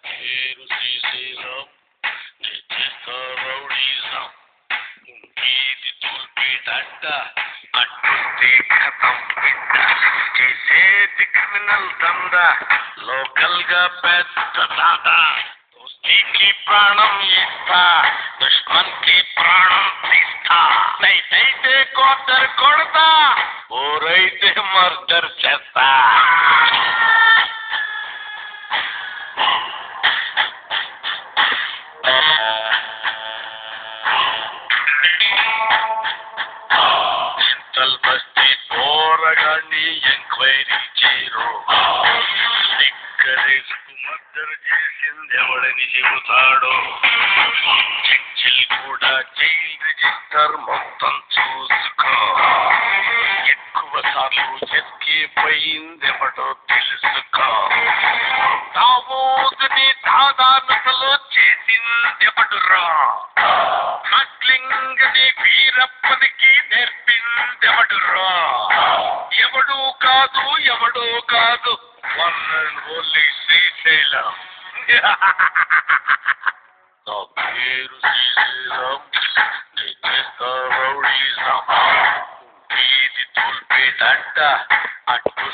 పేరు శ్రీశైలం చేస్తా రౌడీజం ఇంకేది తూల్పేటంట అడ్డుస్తే ఖతం బిడ్డ చేసేది క్రిమినల్ దందా లోకల్ గా పెద్ద దాదా దోస్తీకి ప్రాణం ఇస్తా దుష్మన్ కి ప్రాణం తీస్తా నైతే కోటర్ కొడతా ఊరైతే మర్డర్ చేస్తా బస్తీ పోరగాన్ని ఎంక్వైరీ చేయరు సిక్కరేసుకు మర్డర్ చేసింది ఎవడని చెబుతాడు చర్చిల్ కూడా జైల్ రిజిస్టర్ మొత్తం చూసుకో ఎక్కువ సార్లు ఎస్కేప్ అయింది ఎవడో తెలుసుకో దావోదుని దాదానతలో చేసింది ఎవడురా స్మగ్లింగ్ ని వీరప్పనికి నేర్పిందెవడురా ఎవడో కాదు వన్ అండ్ ఓన్లీ శ్రీశైలం నా పేరు శ్రీశైలం చేస్తా రౌడీజం ఇది తూల్పేటంట అడ్డు